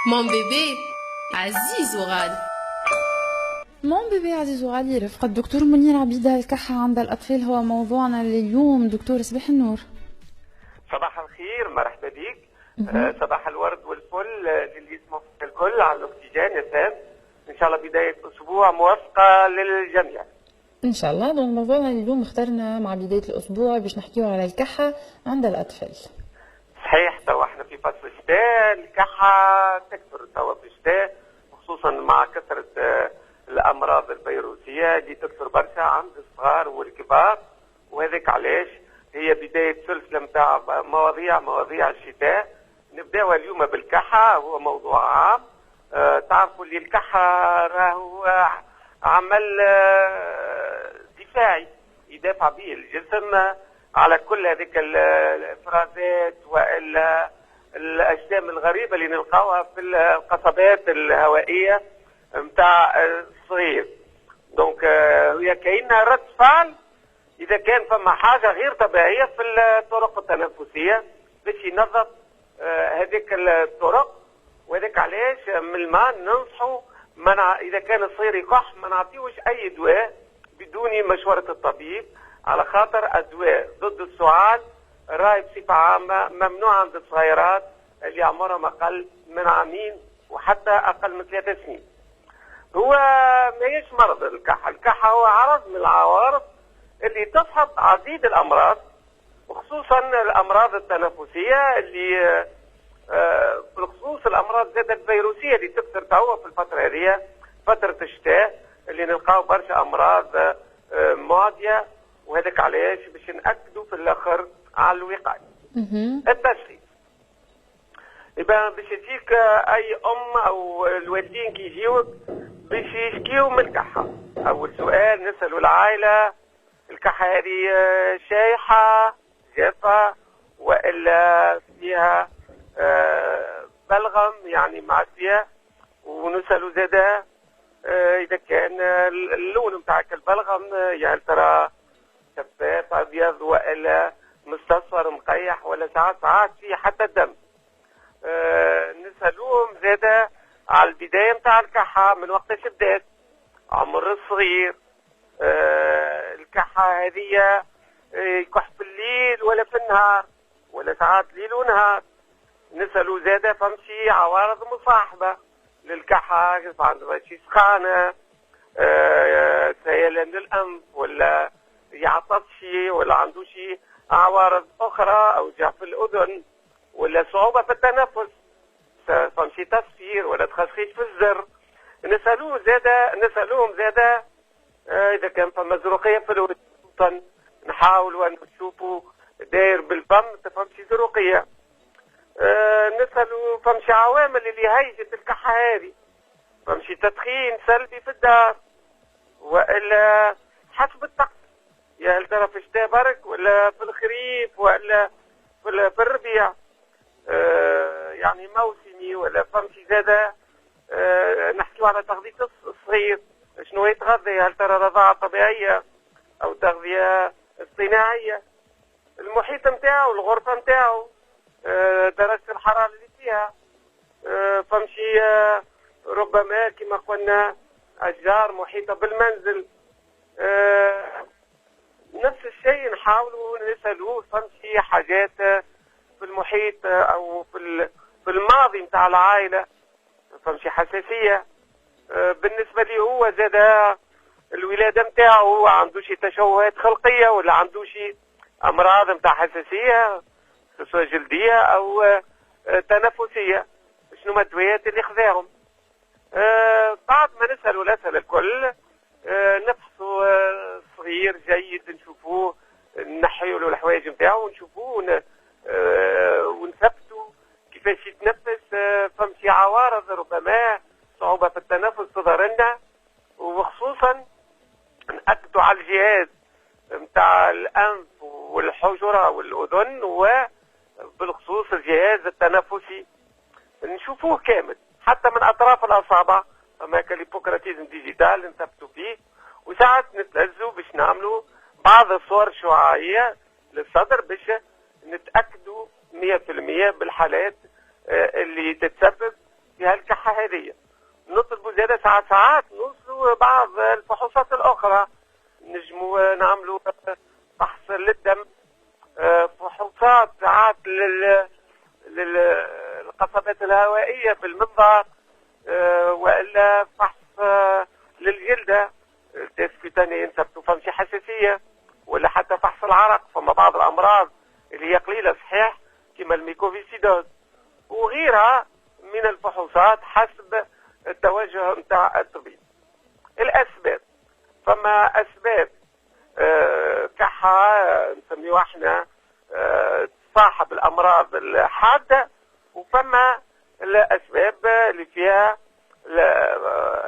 مون بيبي عزيز وغالي. مون بيبي عزيز وغالي رفقة الدكتور منير عبيدة. الكحة عند الأطفال هو موضوعنا لليوم. دكتور صباح النور. صباح الخير، مرحبا بك. صباح الورد والفل للي يسمعوا الكل على الاكسجين يا سام. ان شاء الله بدايه اسبوع موفقه للجميع إن شاء الله. دون موضوعنا اليوم اخترنا مع بداية الأسبوع باش نحكيو على الكحة عند الأطفال. صحيح، توا احنا في فصل الشتاء، الكحه تكثر توا في الشتاء، خصوصا مع كثره الامراض الفيروسيه اللي تكثر برشا عند الصغار والكبار. وهذاك علاش هي بدايه سلسله نتاع مواضيع الشتاء. نبداوها اليوم بالكحه، هو موضوع عام. تعرفوا اللي الكحه راهو عمل دفاعي يدافع به الجسم على كل هذيك الافرازات والا الاجسام الغريبه اللي نلقاوها في القصبات الهوائيه نتاع الصغير. دونك هي كاينه رد فعل اذا كان فما حاجه غير طبيعيه في الطرق التنفسيه باش ينظف هذيك الطرق. وهذاك علاش من الماء ننصحوا اذا كان الصغير يكح ما نعطيوش اي دواء بدون مشوره الطبيب، على خاطر الدواء ضد السعال راهي بصفه عامه ممنوع عند الصغيرات اللي عمرهم اقل من عامين وحتى اقل من 3 سنين. هو ماهيش مرض الكحه، الكحه هو عرض من العوارض اللي تصحب عديد الامراض، وخصوصا الامراض التنفسيه اللي بالخصوص الامراض زاد الفيروسيه اللي تكثر توا في الفتره هذه، فتره الشتاء، اللي نلقاو برشا امراض معديه. وهذاك علاش باش ناكدوا في الاخر على الوقايه. التشخيص يبقى باش يجيك اي ام او الوالدين كي يجيوك باش يشكيو من الكحه، اول سؤال نسالوا العائله: الكحه هذه شايحه جافه والا فيها بلغم يعني معديه؟ ونسالوا زاده اذا كان اللون نتاع البلغم يعني ترى شفاف ابيض والا مستصفر مقيح ولا ساعات فيه حتى الدم. نسالوهم زاده على البدايه نتاع الكحه، من وقتاش بدات، عمر الصغير، الكحه هذه يكح في الليل ولا في النهار ولا ساعات ليل ونهار. نسالوا زاده فمشي عوارض مصاحبه للكحه، عنده شي سخانه، سيلان للانف ولا يعطس شي ولا عنده شي عوارض اخرى او جع في الاذن ولا صعوبه في التنفس، فمشي تصفير ولا تخشخيش في الزر. نسالوهم زاده اذا كان فما زروقيه في الودن، نحاولوا ان نشوفوا داير بالفم تفهمشي زروقيه. نسالوا فمشي عوامل اللي هيجت الكحه هذه، فمشي تدخين سلبي في الدار والا حسب الطقس، يا هل ترى في الشتاء برك ولا في الخريف ولا في الربيع، يعني موسمي ولا فمشي زاده. نحكيو على تغذية الصغير، شنو يتغذى، هل ترى رضاعة طبيعية أو تغذية اصطناعية، المحيط نتاعو، الغرفة نتاعو، درجة الحرارة اللي فيها، فمشي ربما كما قلنا أشجار محيطة بالمنزل. نفس الشيء نحاولوا نسألوه فمشي حاجات في المحيط أو في الماضي نتاع العائلة، فمشي حساسية. بالنسبة لي هو زاد الولادة نتاعو عنده شي تشوهات خلقية ولا عنده شي أمراض نتاع حساسية سواء جلدية أو تنفسية، شنو ما الدويات اللي خذاهم. بعد ما نسألوا الأسئلة الكل نفحصوا صغير جيد، نشوفوه، نحيوا له الحوايج نتاعو ونشوفوه ونثبتوا كيفاش يتنفس. فمشي عوارض ربما صعوبة في التنفس تظهر لنا، وخصوصا نأكدوا على الجهاز نتاع الأنف والحجرة والأذن، وبالخصوص الجهاز التنفسي نشوفوه كامل حتى من أطراف الأصابع، أما كالهيبوكراتيزم ديجيتال نثبتوا فيه. وساعات نتلزوا باش نعملوا بعض الصور الشعاعية للصدر باش نتأكدوا 100% بالحالات اللي تتسبب في الحساسية. نطلبوا زيادة ساعات نوصلوا بعض الفحوصات الأخرى، نجموا نعملوا فحص للدم، فحوصات ساعات للقصبات الهوائية في المنظار، وإلا فحص للجلدة تسكتاني ينسب فمشي حساسية، ولا حتى فحص العرق. فما بعض الأمراض اللي هي قليلة صحيح كما الميكوفيسيدوز وغيرها من الفحوصات حسب التوجه نتاع الطبيب. الأسباب، فما أسباب كحة نسميوها احنا صاحب الأمراض الحادة، وفما الأسباب اللي فيها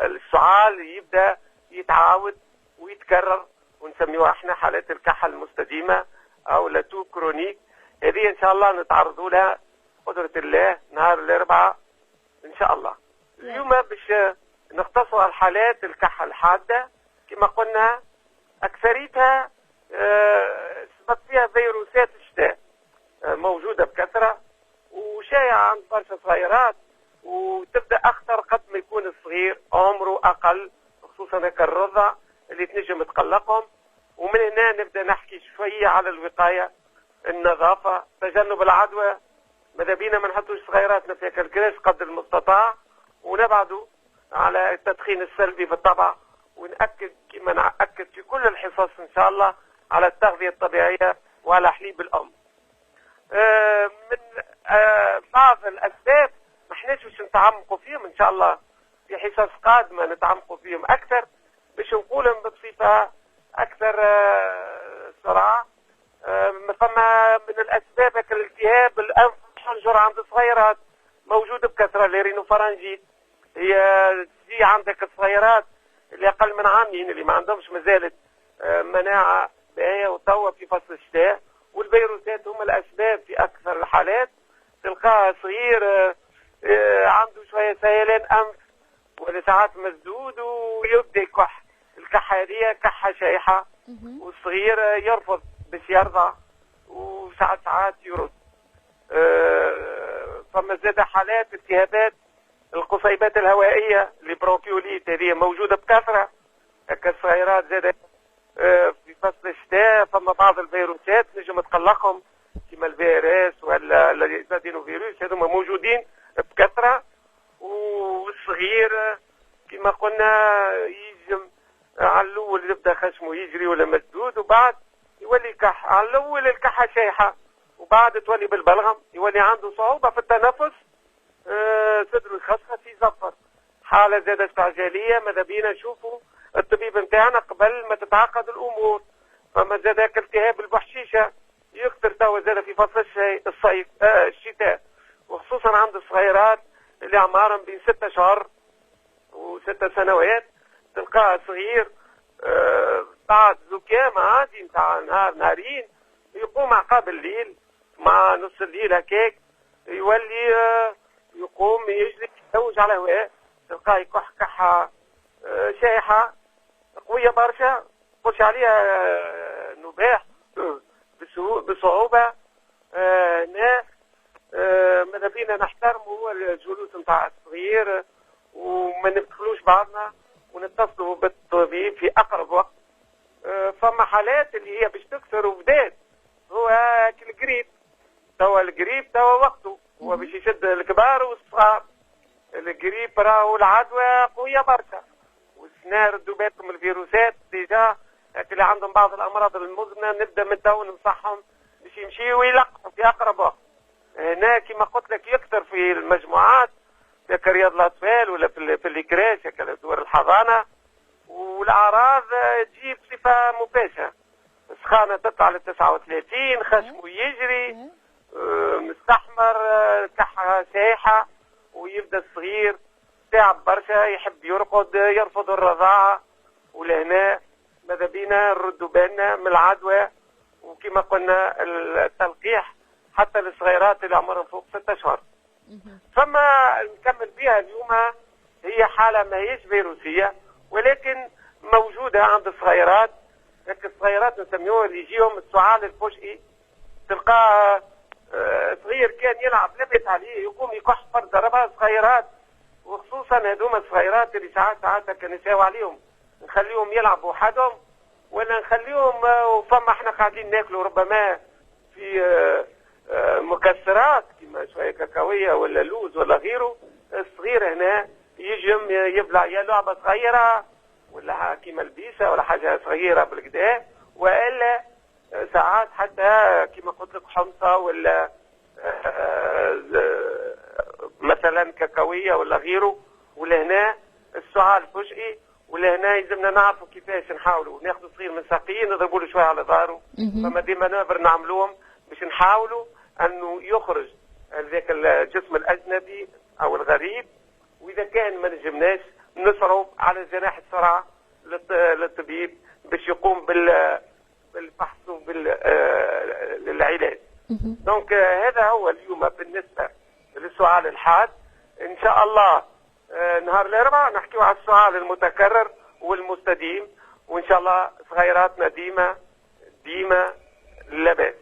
السعال يبدأ يتعاود ويتكرر ونسميوها احنا حالات الكحة المستديمة أو لاتو كرونيك. هذه إن شاء الله نتعرضوا لها قدرة الله نهار الأربعاء إن شاء الله. اليوم باش نختصوا على الحالات الكحة الحادة كما قلنا أكثريتها سبب فيها فيروسات الشتاء موجودة بكثرة وشائعة عند برشا صغيرات، وتبدأ أخطر قد ما يكون الصغير عمره أقل، خصوصا هكا الرضع اللي تنجم تقلقهم. ومن هنا نبدأ نحكي شوية على الوقاية، النظافة، تجنب العدوى. ماذا بينا ما نحطوش صغيراتنا في الكراش قدر المستطاع، ونبعدوا على التدخين السلبي بالطبع، ونأكد كما نأكد في كل الحصص إن شاء الله على التغذية الطبيعية وعلى حليب الأم. من بعض الأسباب ما احناش باش نتعمقوا فيهم إن شاء الله في حصص قادمة نتعمقوا فيهم أكثر باش نقولهم بصفة أكثر سرعة. فما من الأسباب الالتهاب الأنف الحنجر عند الصغيرات موجود بكثرة، الرينوفرنجيت هي تجي عندك الصغيرات اللي أقل من عامين اللي ما عندهمش مازالت مناعة باهية وتوا في فصل الشتاء، والفيروسات هم الأسباب في أكثر الحالات. تلقاه صغير عنده شوية سيلان أنف ولا ساعات مسدود ويبدأ يكح. الكحة هذه كحة شائحة والصغير يرفض باش يرضع وساعات يرد. فما زاد حالات التهابات القصيبات الهوائية البرونكيوليت هذه موجودة بكثرة. هكا الصغيرات زاد في فصل الشتاء فما بعض الفيروسات نجم تقلقهم كما الفيروس ولا الادينوفيروس، هذوما موجودين بكثرة. والصغير كما قلنا يجم على الأول يبدأ خشمه يجري ولا مسدود، وبعد يولي كح. على الأول الكحة شايحة وبعد تولي بالبلغم، يولي عنده صعوبة في التنفس، صدره يخشخش يزفر. حالة زادة استعجالية ماذا بينا نشوفوا الطبيب نتاعنا قبل ما تتعقد الأمور. فما زادك التهاب البحشيشة يكثر توا زاد في فصل الصيف الشتاء، وخصوصا عند الصغيرات اللي أعمارهم بين 6 أشهر و6 سنوات. تلقاه صغير بعد زكام عادي نتاع نهارين يقوم عقاب الليل مع نص الليل هكاك يولي يقوم يجري يتوج على هواء. تلقاه يكح كحة شائحة قوية برشا تخش عليها نباح بصعوبة. ماذا بينا نحترموا الجلوس نتاع الصغير وما ندخلوش بعضنا ونتصلوا بالطبيب في أقرب وقت. فما حالات اللي هي باش تكثر وبدات هو الجريب. توا الجريب توا وقته هو باش يشد الكبار والصغار. الجريب راهو العدوى قوية برشا، والسنار ردوا بالكم الفيروسات ديجا اللي عندهم بعض الأمراض المزمنة نبدأ من تو ننصحهم باش يمشيوا ويلقحوا في أقرب وقت. هنا كما قلت لك يكثر في المجموعات كرياض الأطفال ولا في الكراش دور الحضانة، والأعراض تجي بصفة مباشرة. السخانة تطلع ل 39، خشمه يجري مستحمر، كحة سايحة، ويبدأ الصغير تعب برشا يحب يرقد يرفض الرضاعة. ولهنا ماذا بينا نردوا بالنا من العدوى، وكما قلنا التلقيح حتى للصغيرات اللي عمرهم فوق 6 أشهر. فما نكمل بها اليوم هي حالة ما هيش فيروسية ولكن موجودة عند الصغيرات. هيك الصغيرات نسميوها اللي يجيهم السعال الفجئي. تلقاه صغير كان يلعب لبس عليه يقوم يكح فرد ضربها صغيرات وخصوصا هذوما الصغيرات اللي ساعات كنساو عليهم، نخليهم يلعبوا وحدهم ولا نخليهم وفما احنا قاعدين ناكلوا ربما في مكسرات كما شويه كاكاويه ولا لوز ولا غيره. الصغير هنا يجم يبلع يا لعبه صغيره ولا كيما البيسه ولا حاجه صغيره بالكدا، والا ساعات حتى كيما قلت لك حمصه ولا مثلا كاكاويه ولا غيره. ولهنا السعال فجئي، ولهنا يلزمنا نعرفوا كيفاش نحاولوا ناخذوا صغير من ساقين نضربوا له شويه على ظهره. فما دي منابر نعملوهم باش نحاولوا انه يخرج هذاك الجسم الاجنبي او الغريب، واذا كان ما نجمناش نصروا على جناح السرعه للطبيب باش يقوم بالفحص وبالعلاج. دونك هذا هو اليوم بالنسبه للسؤال الحاد. ان شاء الله نهار الاربعاء نحكيو على السؤال المتكرر والمستديم، وان شاء الله صغيراتنا ديما لا باس.